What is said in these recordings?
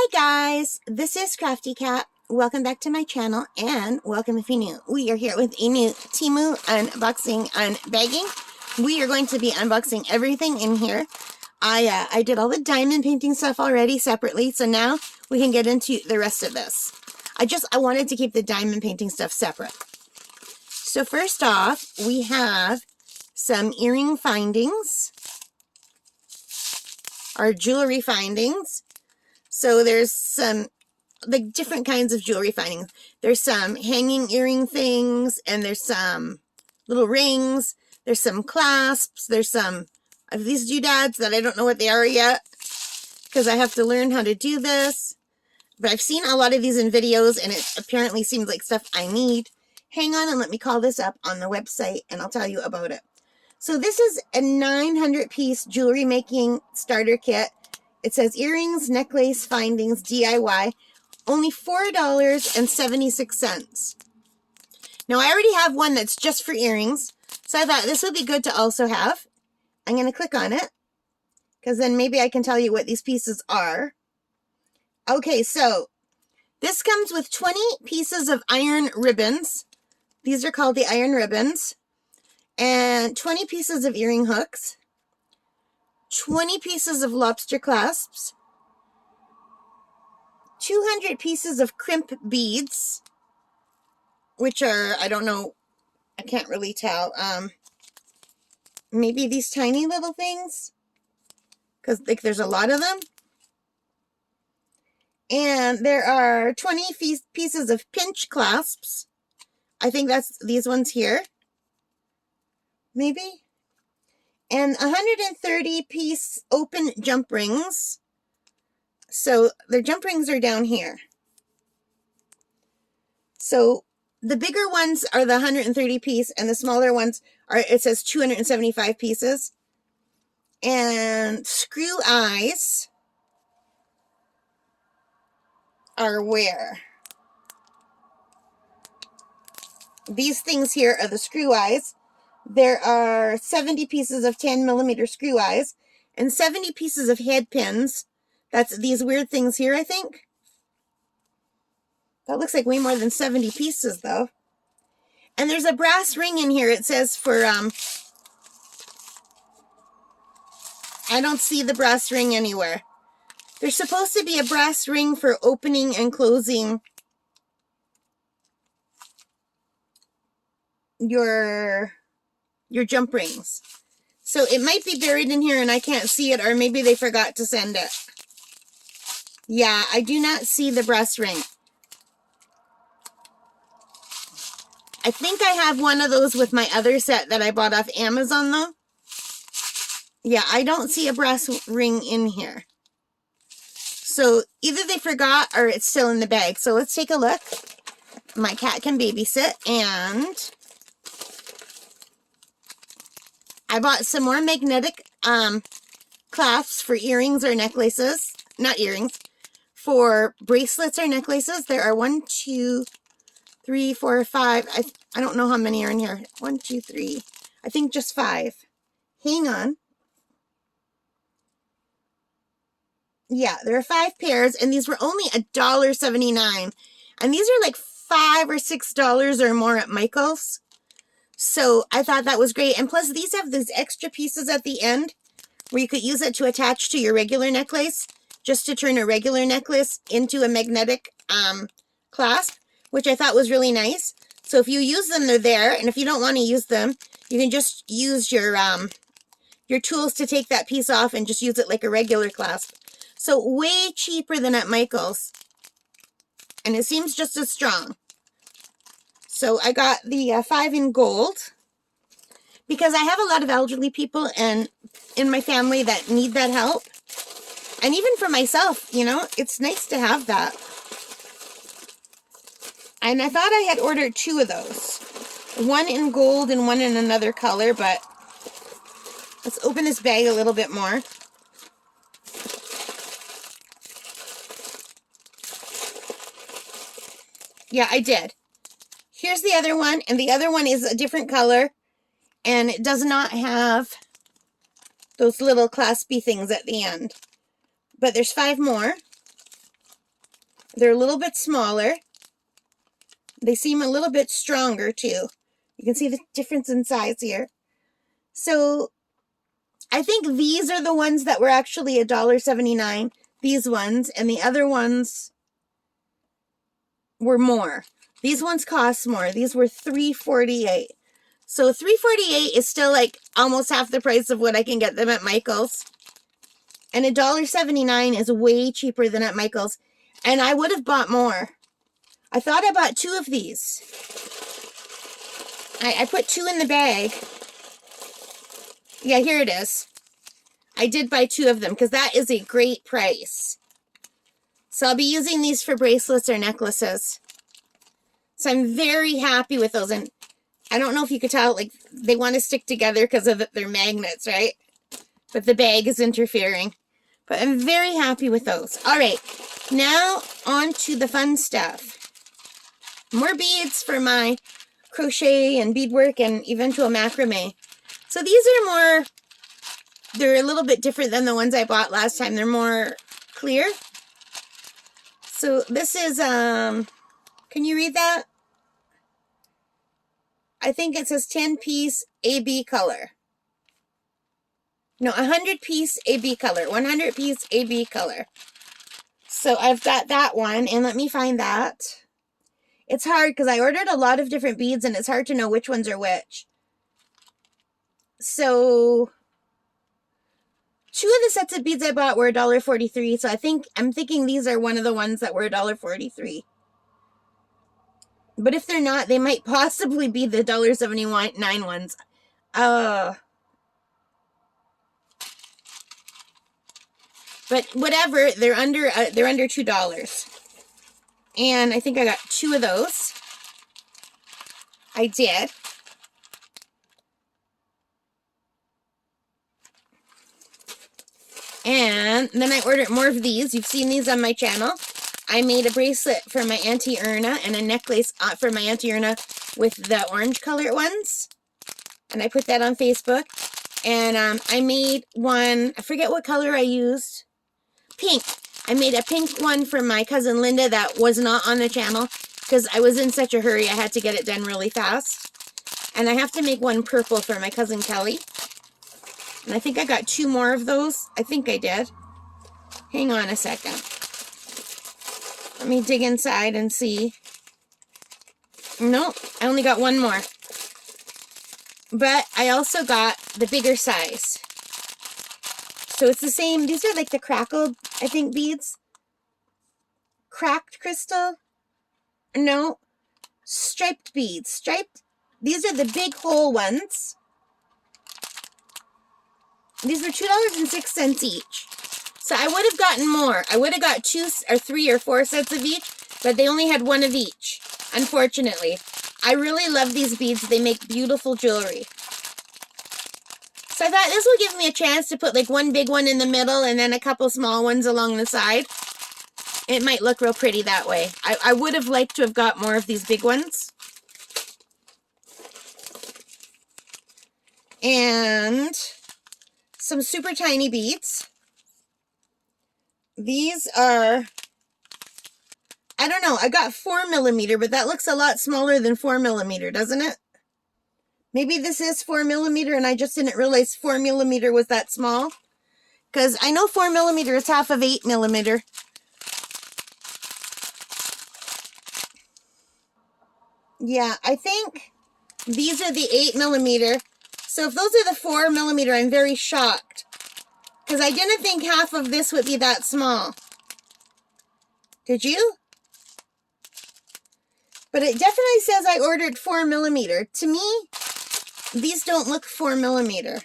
Hi guys, this is Crafty Cat. Welcome back to my channel and welcome if you're new. We are here with a new Temu unboxing unbagging. We are going to be unboxing everything in here. I did all the diamond painting stuff already separately, so now we can get into the rest of this. I wanted to keep the diamond painting stuff separate. So first off, we have some earring findings, our jewelry findings. So there's some like different kinds of jewelry findings. There's some hanging earring things, and there's some little rings. There's some clasps. There's some of these doodads that I don't know what they are yet because I have to learn how to do this. But I've seen a lot of these in videos, and it apparently seems like stuff I need. Hang on and let me call this up on the website, and I'll tell you about it. So this is a 900-piece jewelry making starter kit. It says earrings, necklace, findings, DIY, only $4.76. Now, I already have one that's just for earrings, so I thought this would be good to also have. I'm going to click on it, because then maybe I can tell you what these pieces are. Okay, so this comes with 20 pieces of iron ribbons. These are called the iron ribbons. And 20 pieces of earring hooks. 20 pieces of lobster clasps, 200 pieces of crimp beads, which are, I don't know, I can't really tell, maybe these tiny little things, because like there's a lot of them. And there are 20 pieces of pinch clasps. I think that's these ones here, maybe. And 130-piece open jump rings. So the jump rings are down here. So the bigger ones are the 130-piece, and the smaller ones are, it says 275 pieces. And screw eyes are where? These things here are the screw eyes. There are 70 pieces of 10mm screw eyes and 70 pieces of head pins. That's these weird things here, I think. That looks like way more than 70 pieces, though. And there's a brass ring in here. It says for, I don't see the brass ring anywhere. There's supposed to be a brass ring for opening and closing your jump rings. So it might be buried in here and I can't see it, or maybe they forgot to send it. Yeah, I do not see the brass ring. I think I have one of those with my other set that I bought off Amazon, though. Yeah, I don't see a brass ring in here. So either they forgot or it's still in the bag. So let's take a look. My cat can babysit, and I bought some more magnetic clasps for earrings or necklaces. Not earrings. For bracelets or necklaces. There are 1, 2, 3, 4, 5. I don't know how many are in here. 1, 2, 3. I think just 5. Hang on. Yeah, there are 5 pairs, and these were only $1.79. And these are like $5 or $6 or more at Michael's. So I thought that was great. And plus, these have these extra pieces at the end where you could use it to attach to your regular necklace, just to turn a regular necklace into a magnetic clasp, which I thought was really nice. So if you use them, they're there. And if you don't want to use them, you can just use your tools to take that piece off and just use it like a regular clasp. So way cheaper than at Michael's. And it seems just as strong. So I got the 5 in gold because I have a lot of elderly people and in my family that need that help. And even for myself, you know, it's nice to have that. And I thought I had ordered 2 of those. One in gold and one in another color, but let's open this bag a little bit more. Yeah, I did. Here's the other one, and the other one is a different color, and it does not have those little claspy things at the end. But there's 5 more. They're a little bit smaller. They seem a little bit stronger too. You can see the difference in size here. So I think these are the ones that were actually $1.79. These ones, and the other ones were more. These ones cost more. These were $3.48. So $3.48 is still like almost half the price of what I can get them at Michael's. And $1.79 is way cheaper than at Michael's. And I would have bought more. I thought I bought 2 of these. I put 2 in the bag. Yeah, here it is. I did buy 2 of them because that is a great price. So I'll be using these for bracelets or necklaces. So I'm very happy with those. And I don't know if you could tell, like, they want to stick together because of their magnets, right? But the bag is interfering. But I'm very happy with those. All right, now on to the fun stuff. More beads for my crochet and beadwork and eventual macrame. So these are more, they're a little bit different than the ones I bought last time. They're more clear. So this is, can you read that? I think it says 10-piece AB color. No, 100-piece AB color. 100-piece AB color. So I've got that one, and let me find that. It's hard because I ordered a lot of different beads, and it's hard to know which ones are which. So 2 of the sets of beads I bought were $1.43, so I'm thinking these are one of the ones that were $1.43. But if they're not, they might possibly be the $1.79 ones. But whatever, they're under $2. And I think I got 2 of those. I did. And then I ordered more of these. You've seen these on my channel. I made a bracelet for my Auntie Erna and a necklace for my Auntie Erna with the orange colored ones. And I put that on Facebook. And I made one, I forget what color I used. Pink. I made a pink one for my cousin Linda that was not on the channel because I was in such a hurry. I had to get it done really fast. And I have to make one purple for my cousin Kelly. And I think I got 2 more of those. I think I did. Hang on a second. Let me dig inside and see. Nope, I only got 1 more. But I also got the bigger size. So it's the same. These are like the crackled, I think, beads. Cracked crystal. No. Striped beads. Striped. These are the big whole ones. These were $2.06 each. So I would have gotten more. I would have got 2 or 3 or 4 sets of each, but they only had 1 of each, unfortunately. I really love these beads. They make beautiful jewelry. So I thought this will give me a chance to put like 1 big one in the middle and then a couple small ones along the side. It might look real pretty that way. I would have liked to have got more of these big ones. And some super tiny beads. These are, I don't know, I got 4mm, but that looks a lot smaller than 4mm, doesn't it? Maybe this is 4mm and I just didn't realize 4mm was that small. Because I know 4mm is half of 8mm. Yeah, I think these are the 8mm. So if those are the 4mm, I'm very shocked. Because I didn't think half of this would be that small. Did you? But it definitely says I ordered 4mm. To me, these don't look 4mm.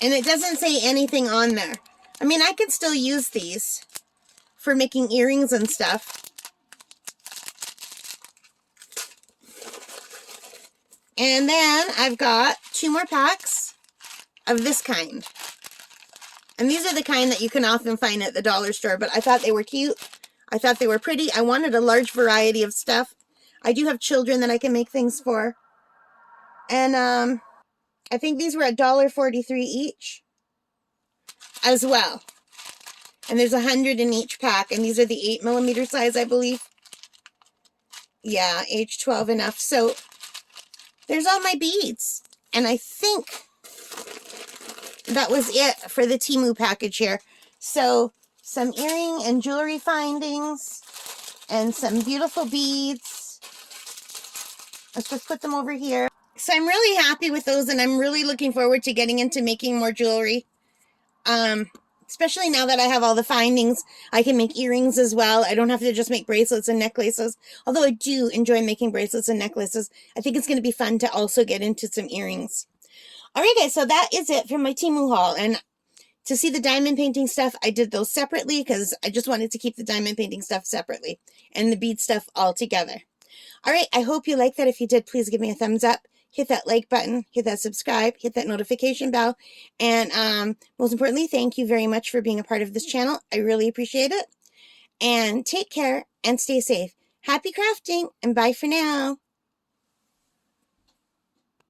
And it doesn't say anything on there. I mean, I could still use these for making earrings and stuff. And then I've got 2 more packs of this kind. And these are the kind that you can often find at the dollar store, but I thought they were cute. I thought they were pretty. I wanted a large variety of stuff. I do have children that I can make things for. And I think these were $1.43 each as well. And there's 100 in each pack. And these are the 8mm size, I believe. Yeah, age 12 enough. So there's all my beads. And I think that was it for the Temu package here. So some earring and jewelry findings and some beautiful beads. Let's just put them over here. So I'm really happy with those, and I'm really looking forward to getting into making more jewelry. Especially now that I have all the findings, I can make earrings as well. I don't have to just make bracelets and necklaces. Although I do enjoy making bracelets and necklaces, I think it's going to be fun to also get into some earrings. All right, guys, so that is it for my Temu haul. And to see the diamond painting stuff, I did those separately because I just wanted to keep the diamond painting stuff separately and the bead stuff all together. All right, I hope you liked that. If you did, please give me a thumbs up. Hit that like button, hit that subscribe, hit that notification bell. And most importantly, thank you very much for being a part of this channel. I really appreciate it. And take care and stay safe. Happy crafting and bye for now.